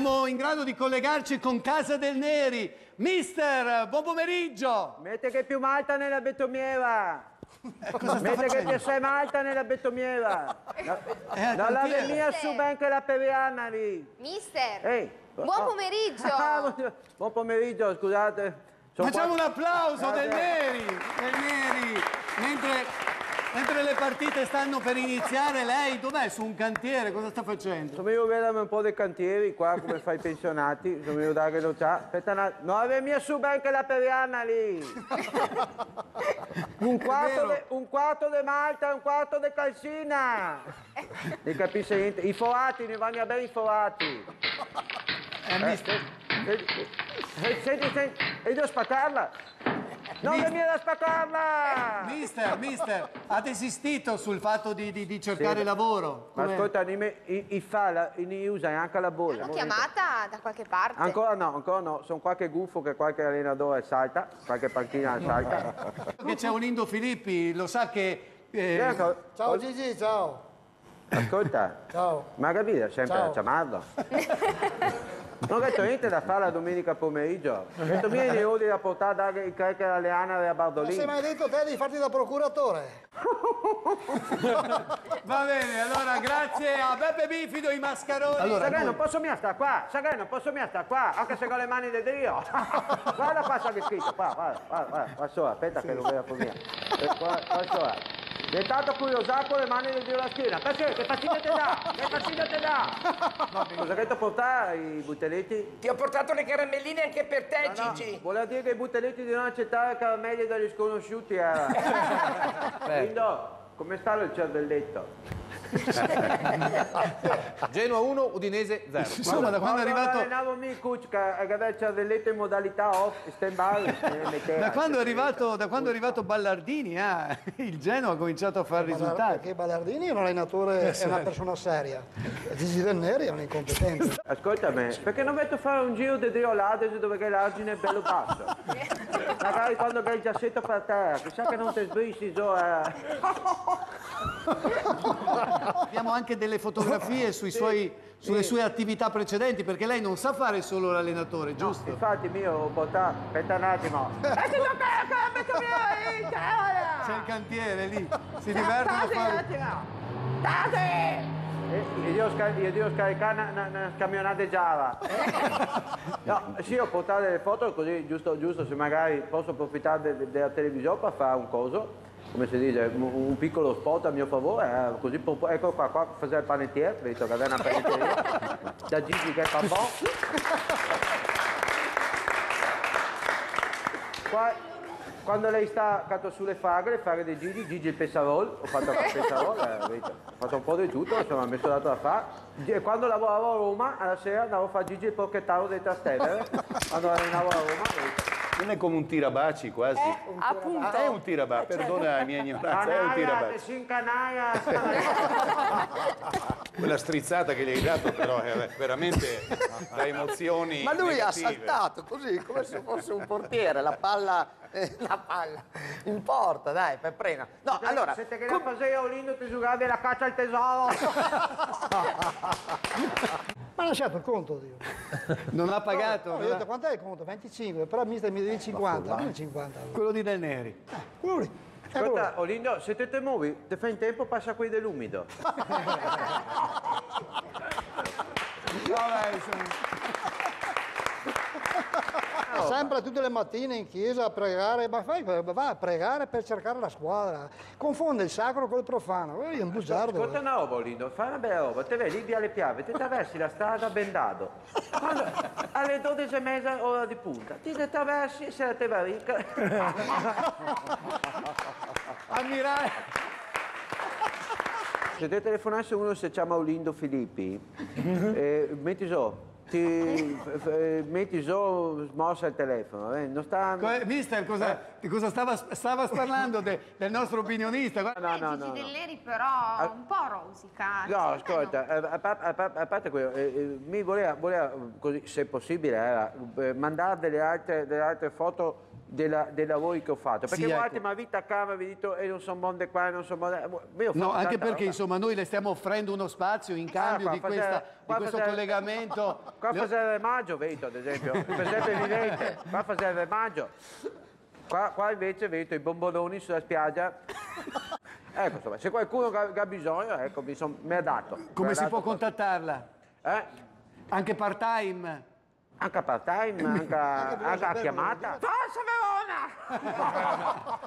Siamo in grado di collegarci con Casa del Neri. Mister, buon pomeriggio! Mette che è più alta nella bettomiera! Mette che più sei alta nella bettomiera! Non la venia su ben che la periana lì! Mister, buon pomeriggio! Buon pomeriggio, scusate. Facciamo un applauso del Neri! Mentre le partite stanno per iniziare, lei dov'è? Su un cantiere? Cosa sta facendo? Sono io a vedere un po' dei cantieri qua, come fa i pensionati. Sono io da che non c'ha. Aspetta, no, aveva su ben che la periana lì. Un quarto di malta, un quarto di calcina. Non capisce niente. I forati, ne vanno bene i forati. Senti, e devo spaccarla. Non venire a spaccarla! Mister, ha desistito sul fatto di cercare lavoro? Ma ascolta, ne usa anche la bolla. L'hanno chiamata da qualche parte? Ancora no. Sono qualche gufo che qualche allenatore salta, qualche panchina salta. Che c'è un Indo Filippi, lo sa che... Ciao Gigi, ciao. Ascolta. Ciao. Ma capito, sempre a chiamarlo. Non ho detto niente da fare la domenica pomeriggio. Ho detto vieni io da portare da il carico alle Anare a Bardolini. Ma sei mai detto te di farti da procuratore? Va bene, allora grazie a Beppe Bifido, i mascaroni. Allora, sai che non posso mica stare qua, anche se con le mani di Dio. Guarda qua c'è scritto, qua sopra, aspetta che lo vedo via. Qua sopra. È stato curiosato con le mani di Dio alla schiena. Perché? Che fastidio te dà? Cosa che ti ho portato i butelletti? Ti ho portato le caramelline anche per te, Gigi. Voleva dire che i butelletti di non accettare caramelli dagli sconosciuti era. Lindo, come sta il cervelletto? Genoa 1, Udinese 0. Insomma, da quando è arrivato... allenavo Mikuc che aveva il cervelletto in modalità off, stand by. Da quando è arrivato Ballardini, il Genoa ha cominciato a fare risultati. Perché Ballardini è un allenatore, è una persona seria. Gigi Del Neri è un incompetente. Ascoltami, perché non vedo fare un giro di Dio l'Adese dove l'argine è bello basso? Magari quando hai il giassetto per terra, chissà che non ti sbrisci giù. Abbiamo anche delle fotografie sulle sue attività precedenti, perché lei non sa fare solo l'allenatore, giusto? No, infatti mio ho portato, aspetta un attimo. C'è il cantiere lì, si divertono a fare... Io devo scaricare una camionata Java. No, sì, ho portato delle foto così, giusto, se magari posso approfittare della televisione per fare un coso. Come si dice, un piccolo spot a mio favore, così ecco qua faceva il panettiere, visto che aveva una panetteria, da Gigi che è papà. Quando lei sta accanto sulle fragole di Gigi il Pesarol, ho fatto il Pesarol, ho fatto un po' di tutto, insomma, mi sono dato da fare. E quando lavoravo a Roma, alla sera andavo a fare Gigi il porchettaro dei Trastevere, quando allenavo a Roma. Non è come un tirabaci quasi? Appunto. È un tirabaci, perdona la mia ignoranza, è un tirabaci. Si incanaia! Quella strizzata che gli hai dato però è veramente da emozioni Ma lui negative. ha saltato così, come se fosse un portiere, la palla in porta, dai, per prena. No, allora... Se te che la facevo lindo ti giocavi la caccia al tesoro! Ma ha lasciato il conto, Dio. Non ha pagato? Ho detto quant'è il conto? 25, però il mister mi devi 50, non 50. Quello di Del Neri. Quello lì. Ascolta, Olindo, se te muovi, te fai in tempo, passa qui dell'umido. Sempre tutte le mattine in chiesa a pregare, ma va a pregare per cercare la squadra. Confonde il sacro col profano. È un bugiardo. Ascolta una roba, Olindo, fai una bella roba. Te vedi via le Piave, ti attraversi la strada a Bendado. Quando, alle 12:30 ora di punta, ti attraversi e se la te va ricca. Ammirare. Se te telefonasse uno si chiama Olindo Filippi, metti so. Metti su smossa il telefono, non sta... Mister, di cosa stava parlando del nostro opinionista? No. Gigi Del Neri però un po' rosica. No, ascolta, a parte quello, mi voleva così, se possibile, mandare delle altre foto dei lavori che ho fatto. Perché Sì, guardate, ecco. ma vita cava, vi dico, e non sono bonde qua, non sono bonde... No, anche perché insomma noi le stiamo offrendo uno spazio in cambio qua di, di questo collegamento. Qua faceva il maggio, vedo ad esempio, il presidente vivente, qua faceva il maggio. Qua invece vedo i bomboloni sulla spiaggia. Ecco, insomma, se qualcuno che ha bisogno, ecco, mi ha dato. Come si può contattarla? Anche part-time? Anche a part-time, anche a chiamata. Forza Verona!